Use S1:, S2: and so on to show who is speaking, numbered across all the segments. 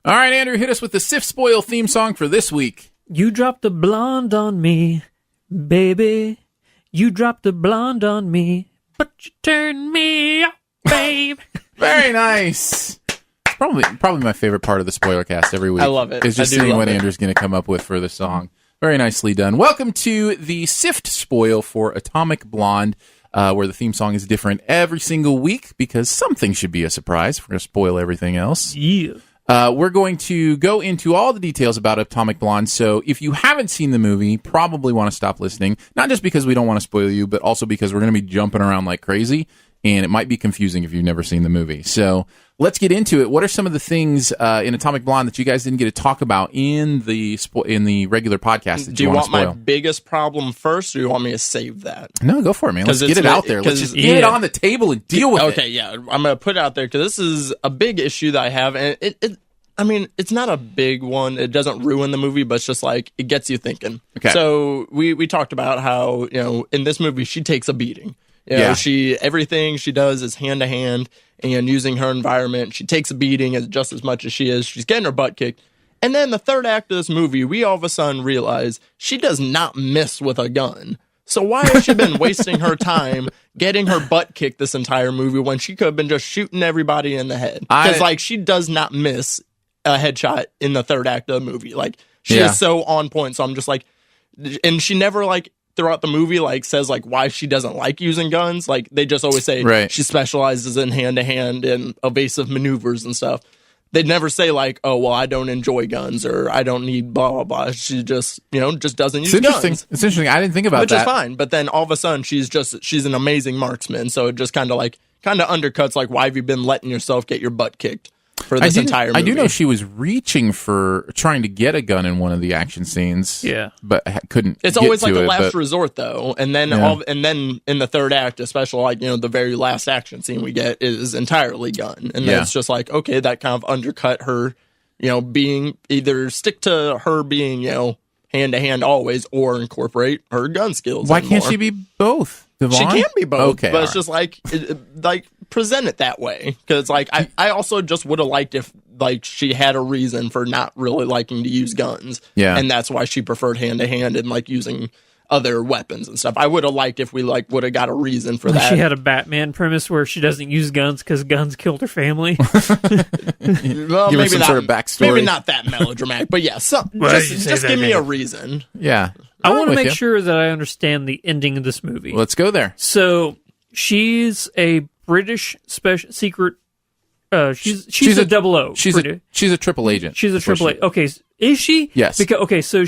S1: All right, Andrew, hit us with the Sif Spoil theme song for this week.
S2: You dropped a blonde on me, baby. You dropped a blonde on me, but you turned me up, babe.
S1: Very nice. Probably my favorite part of the spoiler cast every week.
S3: I love it.
S1: Is just seeing what Andrew's going to come up with for the song. Very nicely done. Welcome to the Sift Spoil for Atomic Blonde, where the theme song is different every single week because something should be a surprise. We're going to spoil everything else.
S2: Yeah.
S1: We're going to go into all the details about Atomic Blonde, so if you haven't seen the movie, probably want to stop listening, not just because we don't want to spoil you, but also because we're going to be jumping around like crazy, and it might be confusing if you've never seen the movie. So let's get into it. What are some of the things in Atomic Blonde that you guys didn't get to talk about in the regular podcast that
S3: do you want
S1: spoil?
S3: my biggest problem first, or do you want me to save that?
S1: No, go for it, man. Let's get it out there. Let's just get it on the table and deal with it.
S3: Okay, yeah. I'm going to put it out there because this is a big issue that I have, and it's not a big one. It doesn't ruin the movie, but it's just like, it gets you thinking.
S1: Okay.
S3: So we talked about how, in this movie, she takes a beating. Everything she does is hand to hand and using her environment. She takes a beating just as much as she is. She's getting her butt kicked. And then the third act of this movie, we all of a sudden realize she does not miss with a gun. So why has she been wasting her time getting her butt kicked this entire movie when she could have been just shooting everybody in the head? Because she does not miss a headshot in the third act of the movie. Like, she is so on point. So I'm just like, and she never throughout the movie, says, why she doesn't like using guns. Like, they just always say she specializes in hand-to-hand and evasive maneuvers and stuff. They'd never say, oh, well, I don't enjoy guns, or I don't need blah, blah, blah. She just, just doesn't use guns. It's
S1: interesting. I didn't think about that.
S3: Which is fine. But then all of a sudden, she's an amazing marksman. So it just kind of undercuts, why have you been letting yourself get your butt kicked for this entire movie?
S1: I do know she was reaching for trying to get a gun in one of the action scenes.
S2: Yeah,
S1: but couldn't.
S3: It's always a last resort, though. And then then in the third act, especially the very last action scene we get is entirely gun, and then it's just okay, that kind of undercut her, being either stick to her being hand to hand always, or incorporate her gun skills.
S1: Why can't she be both? Devon?
S3: She can be both,
S1: okay,
S3: but it's just present it that way, because I also just would have liked if she had a reason for not really liking to use guns, and that's why she preferred hand to hand and using other weapons and stuff. I would have liked if we would have got a reason for that.
S2: She had a Batman premise where she doesn't use guns because guns killed her family.
S3: Well,
S1: give her some sort of backstory.
S3: Maybe not that melodramatic, but yeah, just give me a reason.
S1: Yeah.
S2: I want to make sure that I understand the ending of this movie.
S1: Let's go there.
S2: So she's a British special secret. She's a double O.
S1: She's a triple agent.
S2: She's a triple A. Okay, is she?
S1: Yes.
S2: So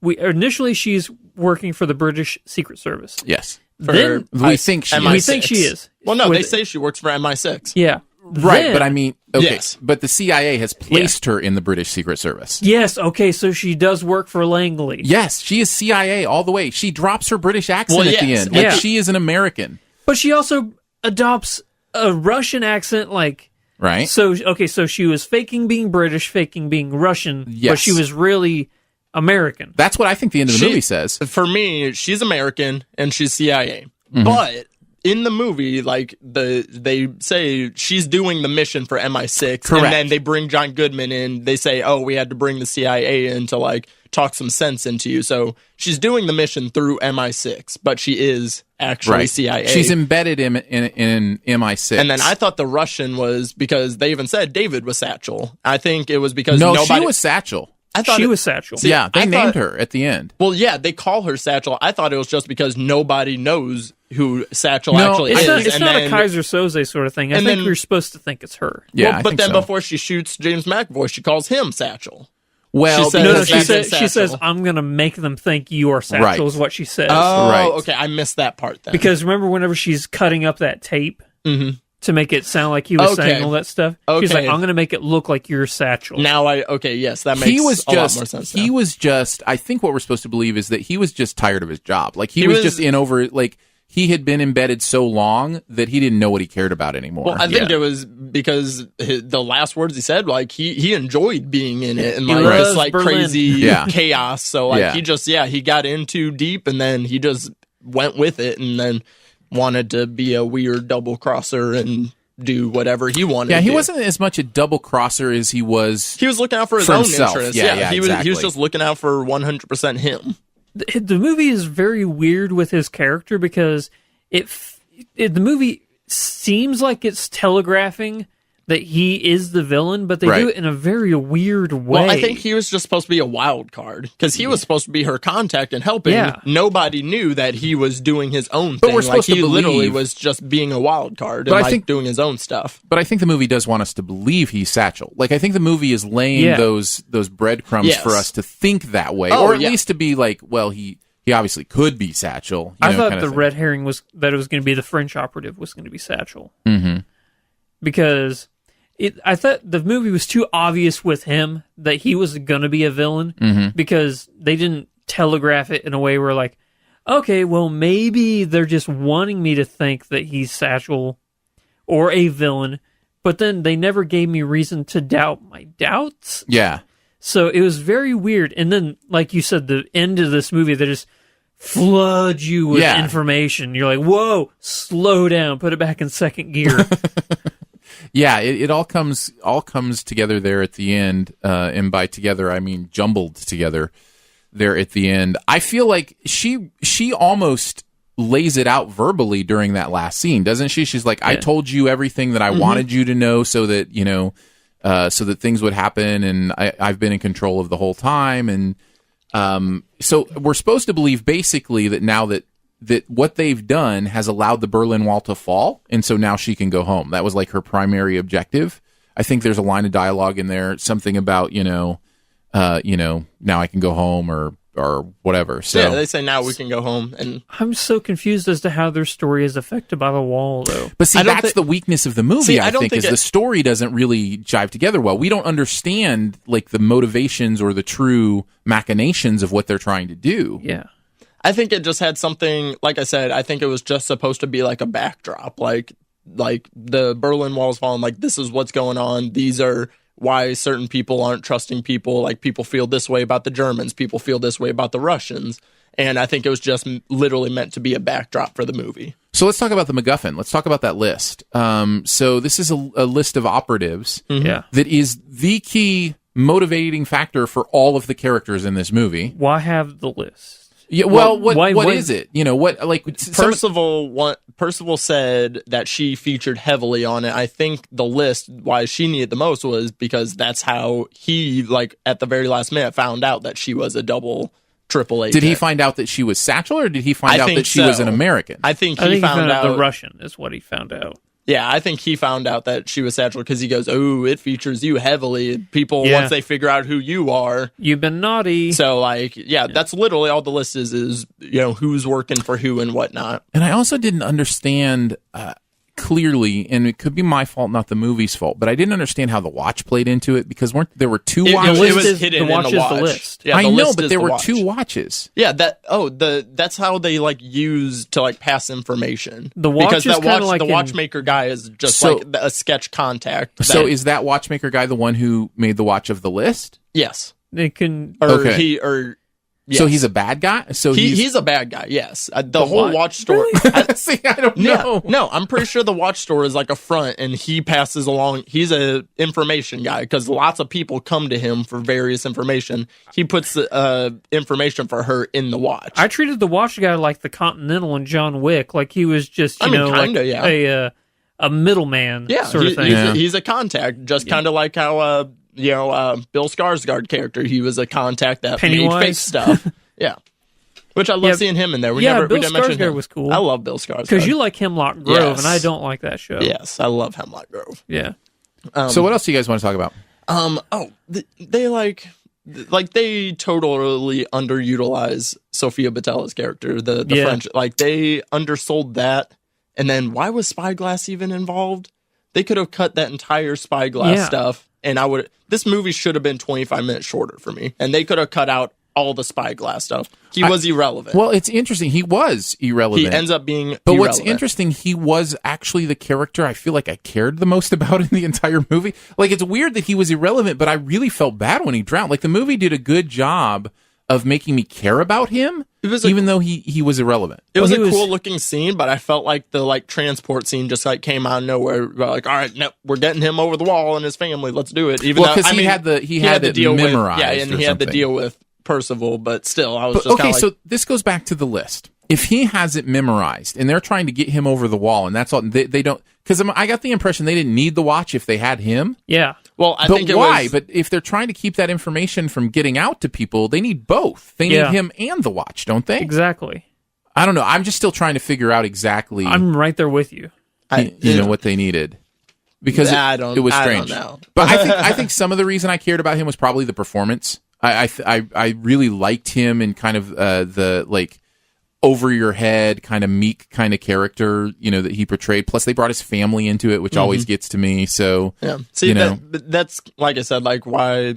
S2: initially she's working for the British Secret Service.
S1: Yes.
S2: Then
S1: we think she
S2: is.
S3: Well, no, they say she works for MI6.
S2: Yeah.
S1: Right,
S2: then,
S1: but I mean, okay,
S3: yes.
S1: But the CIA has placed her in the British Secret Service.
S2: Yes, okay, so she does work for Langley.
S1: Yes, she is CIA all the way. She drops her British accent at the end. She is an American.
S2: But she also adopts a Russian accent,
S1: right?
S2: So she was faking being British, faking being Russian, but she was really American.
S1: That's what I think the end of the movie says.
S3: For me, she's American and she's CIA. Mm-hmm. But in the movie, they say she's doing the mission for MI6.
S1: Correct.
S3: And then they bring John Goodman in. They say, oh, we had to bring the CIA in to talk some sense into you. So she's doing the mission through MI6, but she is actually CIA.
S1: She's embedded in MI6.
S3: And then I thought the Russian was because they even said David was Satchel. I think it was because
S1: she was Satchel.
S2: I thought she was Satchel.
S1: See, they named her at the end.
S3: Well, yeah, they call her Satchel. I thought it was just because nobody knows who Satchel actually is.
S2: It's not a Kaiser Soze sort of thing. I think we're supposed to think it's her.
S1: Yeah,
S3: but then before she shoots James McAvoy, she calls him Satchel.
S1: Well,
S2: she says, I'm going to make them think you are Satchel, is what she says.
S3: Oh, okay. I missed that part then.
S2: Because remember whenever she's cutting up that tape to make it sound like he was saying all that stuff? She's like, I'm going to make it look like you're Satchel.
S3: Now yes, that makes a lot more sense now.
S1: He was just, I think what we're supposed to believe is that he was just tired of his job. He was just in over, he had been embedded so long that he didn't know what he cared about anymore.
S3: Well, I think it was because the last words he said, he enjoyed being in it and this crazy chaos. So he got in too deep and then he just went with it and then wanted to be a weird double crosser and do whatever he wanted.
S1: Yeah,
S3: to
S1: he
S3: do.
S1: wasn't as much a double crosser as he was.
S3: He was looking out for his
S1: for
S3: own
S1: himself.
S3: interests.
S1: Yeah,
S3: he
S1: exactly.
S3: was just looking out for 100% him.
S2: The movie is very weird with his character because the movie seems like it's telegraphing that he is the villain, but they do it in a very weird way.
S3: Well, I think he was just supposed to be a wild card because he was supposed to be her contact and helping.
S2: Yeah.
S3: Nobody knew that he was doing his own
S1: But
S3: thing.
S1: we're supposed
S3: he
S1: to believe,
S3: literally was just being a wild card and
S1: But I think-
S3: doing his own stuff.
S1: But I think the movie does want us to believe he's Satchel. Like, I think the movie is laying those breadcrumbs
S3: Yes.
S1: for us to think that way,
S3: Oh,
S1: or at
S3: yeah.
S1: least to be like, well, he obviously could be Satchel.
S2: I thought
S1: kind
S2: the
S1: of thing.
S2: red herring was that it was going to be the French operative was going to be Satchel.
S1: Mm-hmm.
S2: Because I thought the movie was too obvious with him that he was going to be a villain because they didn't telegraph it in a way where like, okay, well, maybe they're just wanting me to think that he's Satchel or a villain, but then they never gave me reason to doubt my doubts.
S1: Yeah.
S2: So it was very weird. And then, like you said, the end of this movie, they just flood you with information. You're like, whoa, slow down, put it back in second gear.
S1: Yeah, it all comes together there at the end, and by together I mean jumbled together there at the end. I feel like she almost lays it out verbally during that last scene, doesn't she? She's like, I told you everything that I wanted you to know so that, so that things would happen, and I've been in control of the whole time. And so we're supposed to believe basically that now that what they've done has allowed the Berlin Wall to fall, and so now she can go home. That was like her primary objective. I think there's a line of dialogue in there, something about now I can go home or whatever. So
S3: Yeah, they say now we can go home. And
S2: I'm so confused as to how their story is affected by the wall, though.
S1: But see,
S3: I don't
S1: that's the weakness of the movie,
S3: See,
S1: I
S3: don't
S1: think, is the story doesn't really jive together well. We don't understand like the motivations or the true machinations of what they're trying to do.
S2: Yeah.
S3: I think it just had something, like I said, I think it was just supposed to be like a backdrop. Like the Berlin Wall's falling, like this is what's going on. These are why certain people aren't trusting people. Like people feel this way about the Germans. People feel this way about the Russians. And I think it was just literally meant to be a backdrop for the movie.
S1: So let's talk about the MacGuffin. Let's talk about that list. So this is a list of operatives
S2: Yeah.
S1: that is the key motivating factor for all of the characters in this movie.
S2: Why have the list?
S1: Yeah, well, what
S2: why-
S1: is it? What like
S3: Percival said that she featured heavily on it. I think the list, why she needed the most, was because that's how he, like, at the very last minute, found out that she was a triple agent.
S1: Did he find out that she was Satchel, or did he find out
S3: think
S1: that she was an American?
S3: I think
S2: I think
S3: he found out
S2: the Russian is what he found out.
S3: Yeah, I think he found out that she was Satchel because he goes, "Oh, it features you heavily." People,
S2: Yeah.
S3: once they figure out who you are.
S2: You've been naughty.
S3: So, like, yeah, that's literally all the list is who's working for who and whatnot.
S1: And I also didn't understand clearly, and it could be my fault, not the movie's fault, but I didn't understand how the watch played into it because there were two watches?
S3: It was
S2: is-
S3: hidden
S2: the watch
S3: in the
S2: is the
S3: watch.
S2: list.
S3: Yeah,
S1: I
S3: the
S1: know,
S3: list
S1: but
S3: is
S1: there
S3: the
S1: were
S3: watch.
S1: two watches.
S3: Yeah, that's how they like use to like pass information.
S2: The watch
S3: because
S2: is
S3: that
S2: kinda like
S3: the
S2: in-
S3: watchmaker guy is just
S1: So-
S3: like a sketch contact.
S1: So
S3: that-
S1: is that watchmaker guy the one who made the watch of the list?
S3: yes,
S2: They can.
S3: or
S1: Okay.
S3: yes.
S1: So he's a bad guy? So
S3: he's a bad guy. Yes, the whole
S2: what?
S3: watch store.
S1: See, I don't
S3: Yeah,
S1: know.
S3: no, I'm pretty sure the watch store is like a front, and he passes along. He's a information guy because lots of people come to him for various information. He puts information for her in the watch.
S2: I treated the watch guy like the Continental and John Wick, like he was just
S3: kinda,
S2: like
S3: yeah.
S2: a middleman
S3: yeah,
S2: sort of thing.
S3: He's a contact, just kind of like how Bill Skarsgård character. He was a contact that made
S2: Pennywise.
S3: fake stuff. Yeah. Which I love
S2: Yeah,
S3: seeing him in there. We
S2: Bill
S3: didn't mention
S2: Skarsgård
S3: him.
S2: was cool.
S3: I love Bill Skarsgård.
S2: Because you like Hemlock Grove,
S3: Yes.
S2: and I don't like that show.
S3: Yes, I love Hemlock Grove.
S2: Yeah.
S1: So what else do you guys want to talk about?
S3: They totally underutilize Sophia Boutella's character, the
S2: Yeah.
S3: French. Like, they undersold that. And then why was Spyglass even involved? They could have cut that entire Spyglass stuff, and this movie should have been 25 minutes shorter for me. And they could have cut out all the Spyglass stuff. He was irrelevant.
S1: Well, it's interesting. He was irrelevant.
S3: He ends up being
S1: But
S3: irrelevant.
S1: what's interesting, he was actually the character I feel like I cared the most about in the entire movie. Like, it's weird that he was irrelevant, but I really felt bad when he drowned. Like, the movie did a good job of making me care about him, even though he was irrelevant.
S3: It was a cool looking scene, but I felt like the transport scene just came out of nowhere. Like, all right, no, we're getting him over the wall and his family. Let's do it. Even
S1: because he had to deal memorized,
S3: and he had to deal with Percival. But still, I was
S1: so this goes back to the list. If he has it memorized and they're trying to get him over the wall, and that's all, they don't. Because I got the impression they didn't need the watch if they had him.
S2: Yeah.
S3: Well, I think
S1: why? But if they're trying to keep that information from getting out to people, they need both. They need him and the watch, don't they?
S2: Exactly.
S1: I don't know. I'm just still trying to figure out exactly.
S2: I'm right there with you.
S1: What they needed, because it was strange.
S3: I don't know.
S1: But I think some of the reason I cared about him was probably the performance. I really liked him and kind of the over your head kind of meek kind of character, that he portrayed. Plus they brought his family into it, which always gets to me. So
S3: yeah, see, that's like I said, why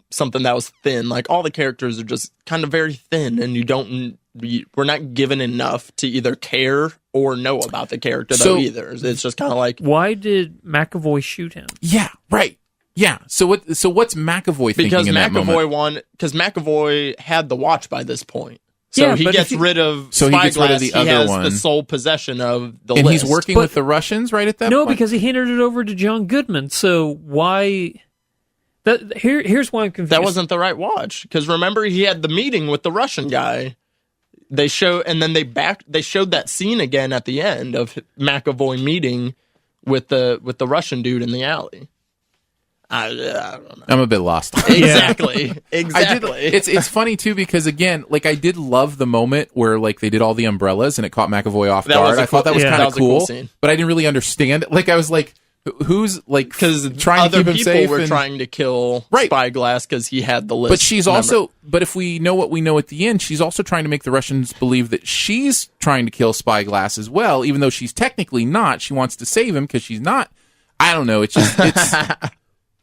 S3: something that was thin. All the characters are just kind of very thin, and we're not given enough to either care or know about the character either. It's just kind of
S2: why did McAvoy shoot him?
S1: Yeah, right. Yeah. So what's McAvoy thinking in that moment?
S3: Because McAvoy had the watch by this point. So he gets rid of Spyglass.
S1: He has
S3: the sole possession of the
S1: list.
S3: And
S1: he's working with the Russians right at that point?
S2: No, because he handed it over to John Goodman. So why... Here's why I'm confused.
S3: That wasn't the right watch. Because remember, he had the meeting with the Russian guy. They showed that scene again at the end of McAvoy meeting with the Russian dude in the alley. I don't know.
S1: I'm a bit lost.
S3: Exactly.
S1: It's funny too because again, I did love the moment where they did all the umbrellas and it caught McAvoy off guard. I thought that was kind of cool, but I didn't really understand it. I was like, who's because trying to keep him safe?
S3: Other people were trying to kill Spyglass because he had the list.
S1: But she's also. But if we know what we know at the end, she's also trying to make the Russians believe that she's trying to kill Spyglass as well, even though she's technically not. She wants to save him because she's not. I don't know. It's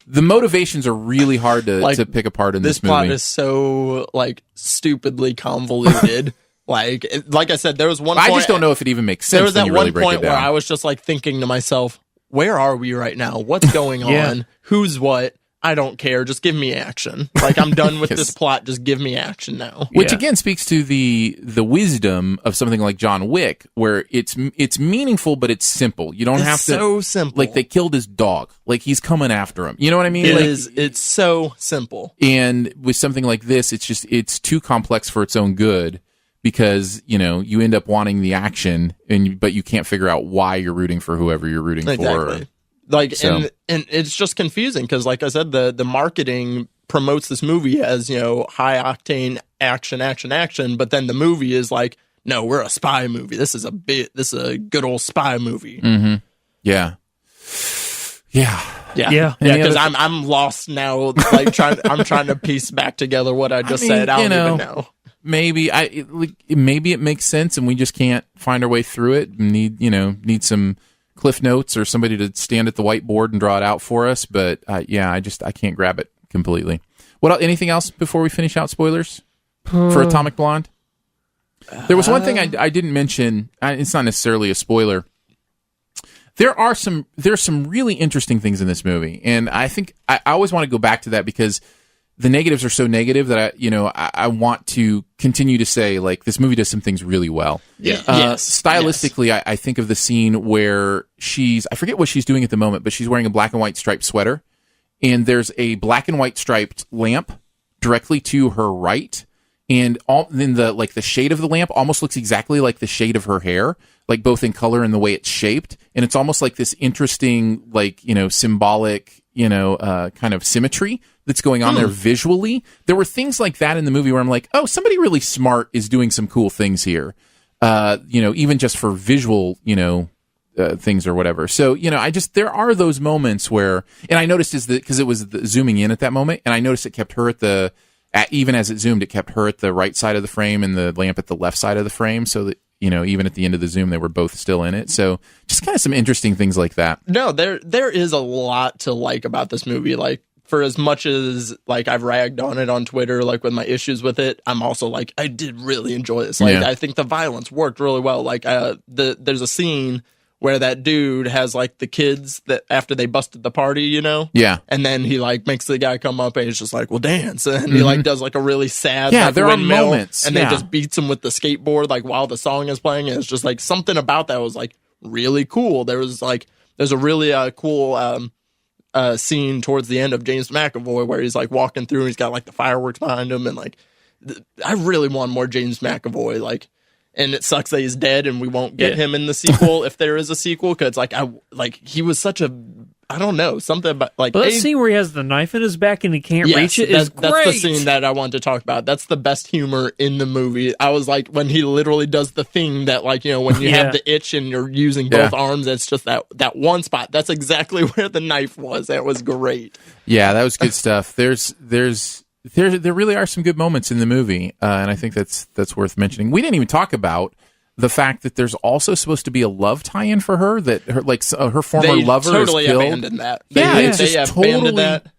S1: the motivations are really hard to pick apart in this movie.
S3: This plot is so stupidly convoluted. like I said, there was one point,
S1: I just don't know if it even makes sense.
S3: There was that
S1: one
S3: point where I was just thinking to myself, where are we right now? What's going on? Who's what? I don't care. Just give me action. I'm done with this plot. Just give me action now.
S1: Which again speaks to the wisdom of something like John Wick, where it's meaningful, but it's simple. You don't have to.
S3: So simple.
S1: They killed his dog. He's coming after him. You know what I mean?
S3: It's so simple.
S1: And with something like this, it's too complex for its own good because you end up wanting the action, but you can't figure out why you're rooting for whoever you're rooting for. And it's just confusing because, like I said, the marketing promotes this movie as high octane action, but then the movie is no, we're a spy movie. This is a good old spy movie. Mm-hmm. Yeah.
S3: Because I'm lost now. I'm trying to piece back together what I just said. I don't even know.
S1: Maybe it makes sense, and we just can't find our way through it. Need some Cliff Notes or somebody to stand at the whiteboard and draw it out for us. But I can't grab it completely. Anything else before we finish out spoilers for Atomic Blonde? There was one thing I didn't mention. It's not necessarily a spoiler. There's some really interesting things in this movie, and I think I always want to go back to that because the negatives are so negative that I want to continue to say this movie does some things really well.
S3: Yeah.
S1: Stylistically, yes. I think of the scene where I forget what she's doing at the moment, but she's wearing a black and white striped sweater, and there's a black and white striped lamp directly to her right, and then the shade of the lamp almost looks exactly like the shade of her hair, both in color and the way it's shaped, and it's almost like this interesting symbolic kind of symmetry that's going on there visually. There were things like that in the movie where I'm like, oh, somebody really smart is doing some cool things here. Even just for visual, things or whatever. So, there are those moments where, and I noticed because it was zooming in at that moment, and I noticed it kept her even as it zoomed, it kept her at the right side of the frame and the lamp at the left side of the frame so that, even at the end of the zoom, they were both still in it. So just kind of some interesting things like that.
S3: No, there is a lot to like about this movie. For as much as I've ragged on it on Twitter, with my issues with it, I'm also I did really enjoy this. I think the violence worked really well. There's a scene where that dude has like the kids that after they busted the party, you know?
S1: Yeah.
S3: And then he like makes the guy come up and he's just like, well, dance. And he like does like a really sad
S1: Yeah,
S3: like,
S1: there are
S3: windmill,
S1: moments.
S3: and
S1: Yeah.
S3: then just beats him with the skateboard like while the song is playing. And it's just like something about that was like really cool. There's a really cool scene towards the end of James McAvoy where he's like walking through and he's got like the fireworks behind him, and like I really want more James McAvoy, like, and it sucks that he's dead and we won't get him in the sequel if there is a sequel, because he was such a, I don't know, something about like
S2: But that scene where he has the knife in his back and he can't reach it is great.
S3: That's the scene that I wanted to talk about. That's the best humor in the movie. I was like, when he literally does the thing that, like, you know, when you have the itch and you're using both arms, it's just that one spot. That's exactly where the knife was. That was great.
S1: Yeah, that was good stuff. There really are some good moments in the movie, and I think that's worth mentioning. We didn't even talk about the fact that there's also supposed to be a love tie-in for her, that her former lover
S3: totally
S1: is killed.
S3: Abandoned that.
S1: They
S3: Abandoned
S1: totally
S3: that,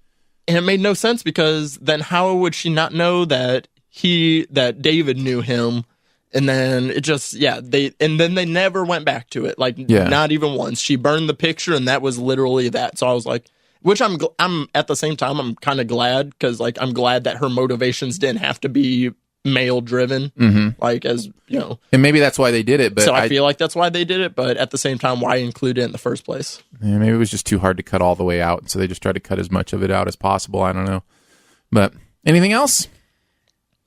S3: and it made no sense, because then how would she not know that David knew him? And then it just they never went back to it, like not even once. She burned the picture, and that was literally that. So I was like, which I'm at the same time I'm kind of glad, because like I'm glad that her motivations didn't have to be male driven, like, as you know,
S1: and maybe that's why they did it. But
S3: so I feel like that's why they did it. But at the same time, why include it in the first place?
S1: Yeah, maybe it was just too hard to cut all the way out, so they just tried to cut as much of it out as possible. I don't know. But anything else?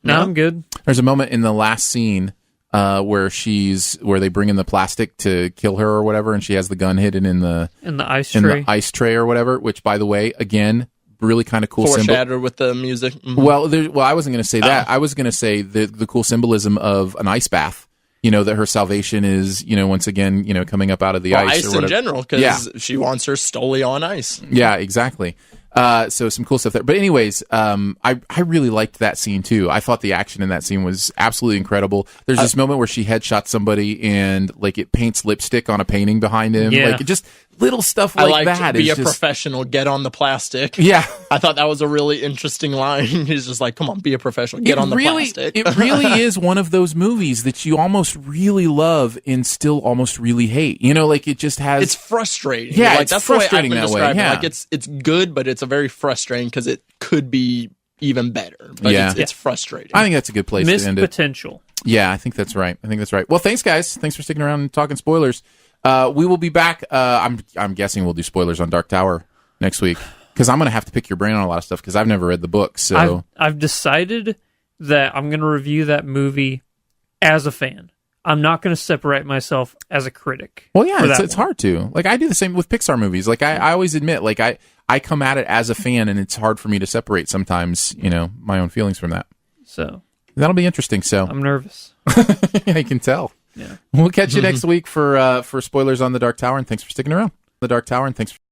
S2: No, I'm good.
S1: There's a moment in the last scene where they bring in the plastic to kill her or whatever, and she has the gun hidden in the ice tray or whatever. Which, by the way, again, really kind of cool
S3: symbol with the music.
S1: Well, I wasn't going to say that. I was going to say the cool symbolism of an ice bath. You know, that her salvation is, you know, once again, you know, coming up out of the ice or whatever.
S3: In general, because she wants her Stoli on ice.
S1: Yeah, exactly. So some cool stuff there. But anyways, I really liked that scene too. I thought the action in that scene was absolutely incredible. There's this moment where she headshots somebody and like it paints lipstick on a painting behind him.
S2: Yeah.
S1: Like just little stuff like that.
S3: Be a professional, get on the plastic.
S1: Yeah.
S3: I thought that was a really interesting line. He's just like, come on, be a professional, get on the plastic.
S1: It really is one of those movies that you almost really love and still almost really hate. You know, like it just has...
S3: It's frustrating.
S1: Yeah,
S3: like,
S1: it's
S3: that's
S1: frustrating
S3: the way I've been
S1: that way.
S3: describing it.
S1: Yeah.
S3: Like it's good, but it's a very frustrating because it could be even better. But it's frustrating.
S1: I think that's a good place to end it.
S2: Missed potential.
S1: Yeah, I think that's right. Well, thanks, guys. Thanks for sticking around and talking spoilers. We will be back. I'm guessing we'll do spoilers on Dark Tower next week, because I'm going to have to pick your brain on a lot of stuff, because I've never read the book. So
S2: I've decided that I'm going to review that movie as a fan. I'm not going to separate myself as a critic.
S1: Well, yeah, it's hard to. Like, I do the same with Pixar movies. Like, I always admit, like, I come at it as a fan, and it's hard for me to separate sometimes, you know, my own feelings from that.
S2: So
S1: that'll be interesting. So
S2: I'm nervous.
S1: I can tell.
S2: Yeah.
S1: We'll catch you next week for spoilers on The Dark Tower, and thanks for sticking around. The Dark Tower, and thanks for